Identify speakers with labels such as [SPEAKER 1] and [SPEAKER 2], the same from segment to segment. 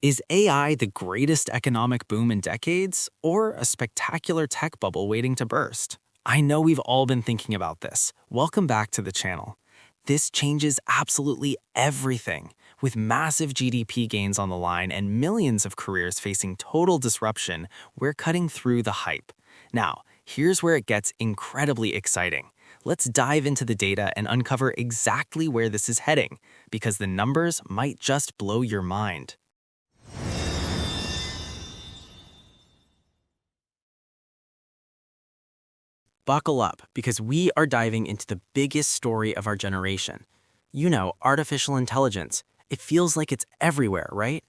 [SPEAKER 1] Is AI the greatest economic boom in decades, or a spectacular tech bubble waiting to burst? I know we've all been thinking about this. Welcome back to the channel. This changes absolutely everything. With massive GDP gains on the line and millions of careers facing total disruption, we're cutting through the hype. Now, here's where it gets incredibly exciting. Let's dive into the data and uncover exactly where this is heading, because the numbers might just blow your mind. Buckle up, because we are diving into the biggest story of our generation. Artificial intelligence. It feels like it's everywhere, right?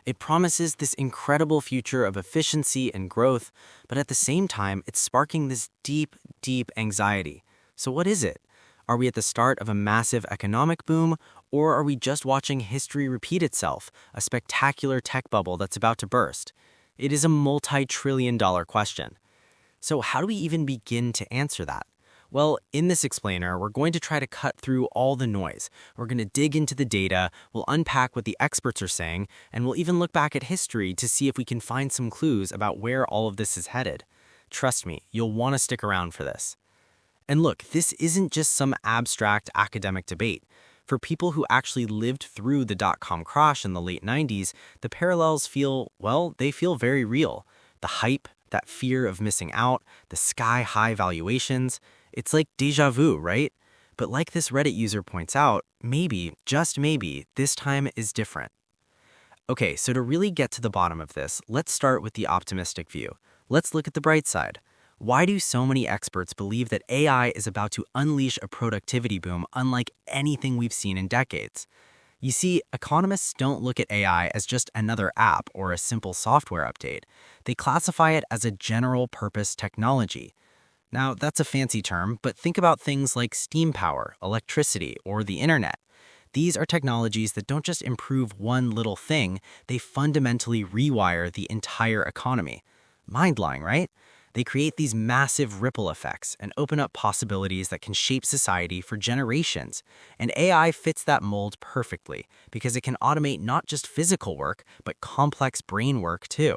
[SPEAKER 1] It promises this incredible future of efficiency and growth, but at the same time, it's sparking this deep, deep anxiety. So what is it? Are we at the start of a massive economic boom, or are we just watching history repeat itself, a spectacular tech bubble that's about to burst? It is a multi-trillion-dollar question. So how do we even begin to answer that? Well, in this explainer, we're going to try to cut through all the noise. We're going to dig into the data, we'll unpack what the experts are saying, and we'll even look back at history to see if we can find some clues about where all of this is headed. Trust me, you'll want to stick around for this. And look, this isn't just some abstract academic debate. For people who actually lived through the dot-com crash in the late 90s, the parallels they feel very real. The hype, that fear of missing out, the sky-high valuations, it's like déjà vu, right? But like this Reddit user points out, maybe, just maybe, this time is different. Okay, so to really get to the bottom of this, let's start with the optimistic view. Let's look at the bright side. Why do so many experts believe that AI is about to unleash a productivity boom unlike anything we've seen in decades? You see, economists don't look at AI as just another app or a simple software update. They classify it as a general-purpose technology. Now, that's a fancy term, but think about things like steam power, electricity, or the internet. These are technologies that don't just improve one little thing, they fundamentally rewire the entire economy. Mind-blowing, right? They create these massive ripple effects and open up possibilities that can shape society for generations. And AI fits that mold perfectly because it can automate not just physical work, but complex brain work too.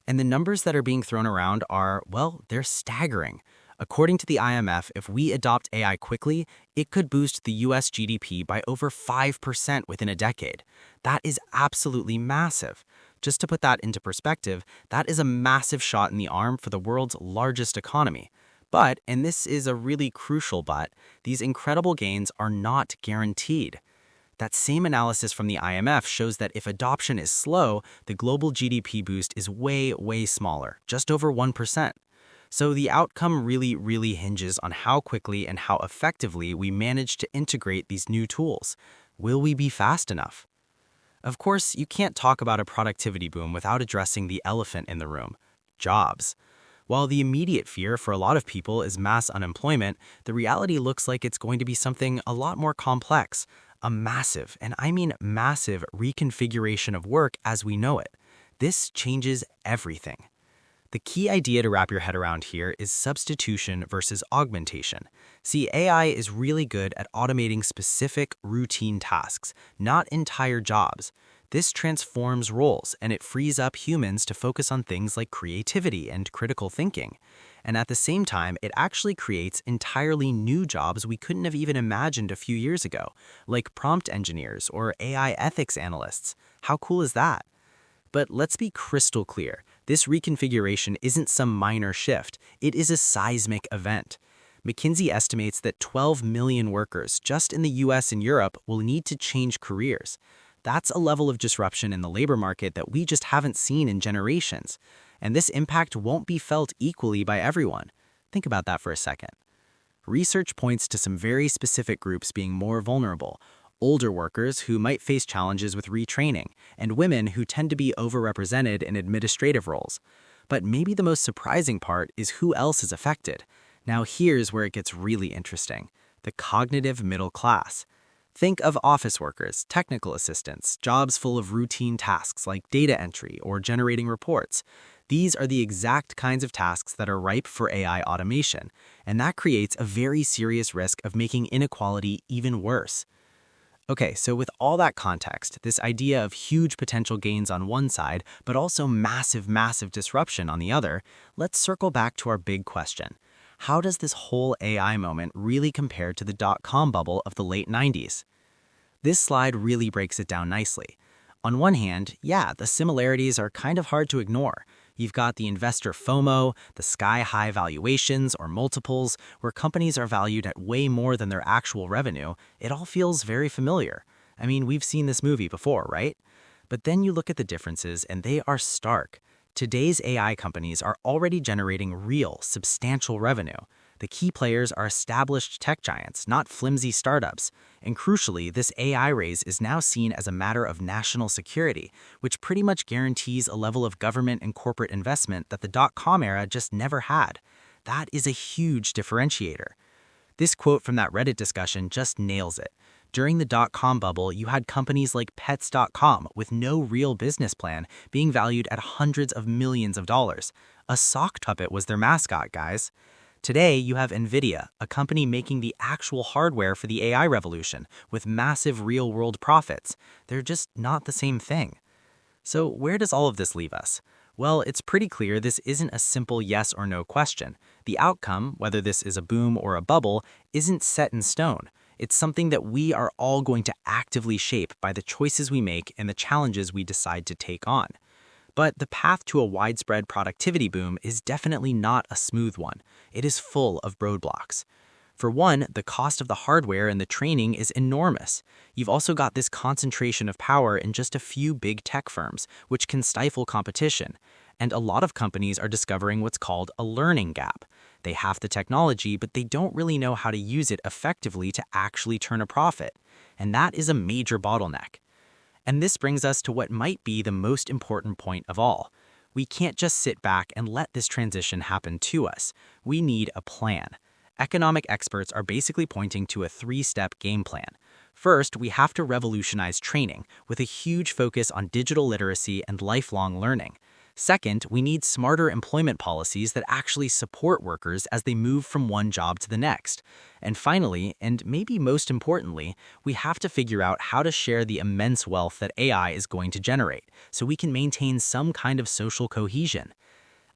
[SPEAKER 1] And the numbers that are being thrown around are, they're staggering. According to the IMF, if we adopt AI quickly, it could boost the US GDP by over 5% within a decade. That is absolutely massive. Just to put that into perspective, that is a massive shot in the arm for the world's largest economy. But, and this is a really crucial but, these incredible gains are not guaranteed. That same analysis from the IMF shows that if adoption is slow, the global GDP boost is way, way smaller, just over 1%. So the outcome really hinges on how quickly and how effectively we manage to integrate these new tools. Will we be fast enough? Of course, you can't talk about a productivity boom without addressing the elephant in the room: jobs. While the immediate fear for a lot of people is mass unemployment, the reality looks like it's going to be something a lot more complex, a massive, and I mean massive, reconfiguration of work as we know it. This changes everything. The key idea to wrap your head around here is substitution versus augmentation. See, AI is really good at automating specific, routine tasks, not entire jobs. This transforms roles, and it frees up humans to focus on things like creativity and critical thinking. And at the same time, it actually creates entirely new jobs we couldn't have even imagined a few years ago, like prompt engineers or AI ethics analysts. How cool is that? But let's be crystal clear. This reconfiguration isn't some minor shift. It is a seismic event. McKinsey estimates that 12 million workers just in the US and Europe will need to change careers. That's a level of disruption in the labor market that we just haven't seen in generations. And this impact won't be felt equally by everyone. Think about that for a second. Research points to some very specific groups being more vulnerable: older workers who might face challenges with retraining, and women who tend to be overrepresented in administrative roles. But maybe the most surprising part is who else is affected. Now here's where it gets really interesting: the cognitive middle class. Think of office workers, technical assistants, jobs full of routine tasks like data entry or generating reports. These are the exact kinds of tasks that are ripe for AI automation, and that creates a very serious risk of making inequality even worse. Okay, so with all that context, this idea of huge potential gains on one side, but also massive disruption on the other, let's circle back to our big question. How does this whole AI moment really compare to the dot-com bubble of the late 90s? This slide really breaks it down nicely. On one hand, yeah, the similarities are kind of hard to ignore. You've got the investor FOMO, the sky-high valuations or multiples, where companies are valued at way more than their actual revenue. It all feels very familiar. I mean, we've seen this movie before, right? But then you look at the differences and they are stark. Today's AI companies are already generating real, substantial revenue. The key players are established tech giants, not flimsy startups. And crucially, this AI raise is now seen as a matter of national security, which pretty much guarantees a level of government and corporate investment that the dot-com era just never had. That is a huge differentiator. This quote from that Reddit discussion just nails it. During the dot-com bubble, you had companies like Pets.com with no real business plan being valued at hundreds of millions of dollars. A sock puppet was their mascot, guys. Today, you have NVIDIA, a company making the actual hardware for the AI revolution, with massive real-world profits. They're just not the same thing. So where does all of this leave us? Well, it's pretty clear this isn't a simple yes or no question. The outcome, whether this is a boom or a bubble, isn't set in stone. It's something that we are all going to actively shape by the choices we make and the challenges we decide to take on. But the path to a widespread productivity boom is definitely not a smooth one. It is full of roadblocks. For one, the cost of the hardware and the training is enormous. You've also got this concentration of power in just a few big tech firms, which can stifle competition. And a lot of companies are discovering what's called a learning gap. They have the technology, but they don't really know how to use it effectively to actually turn a profit. And that is a major bottleneck. And this brings us to what might be the most important point of all. We can't just sit back and let this transition happen to us. We need a plan. Economic experts are basically pointing to a three-step game plan. First, we have to revolutionize training with a huge focus on digital literacy and lifelong learning. Second, we need smarter employment policies that actually support workers as they move from one job to the next. And finally, and maybe most importantly, we have to figure out how to share the immense wealth that AI is going to generate so we can maintain some kind of social cohesion.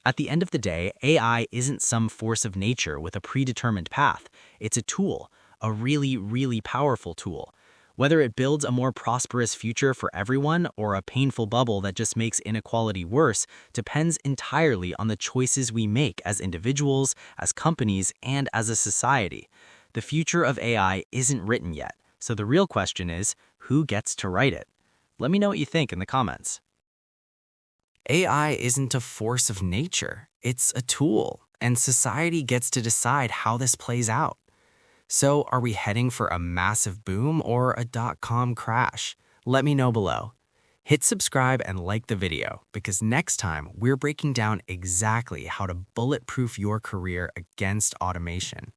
[SPEAKER 1] At the end of the day, AI isn't some force of nature with a predetermined path. It's a tool, a really powerful tool. Whether it builds a more prosperous future for everyone or a painful bubble that just makes inequality worse depends entirely on the choices we make as individuals, as companies, and as a society. The future of AI isn't written yet, so the real question is, who gets to write it? Let me know what you think in the comments. AI isn't a force of nature, it's a tool, and society gets to decide how this plays out. So are we heading for a massive boom or a dot-com crash? Let me know below. Hit subscribe and like the video because next time we're breaking down exactly how to bulletproof your career against automation.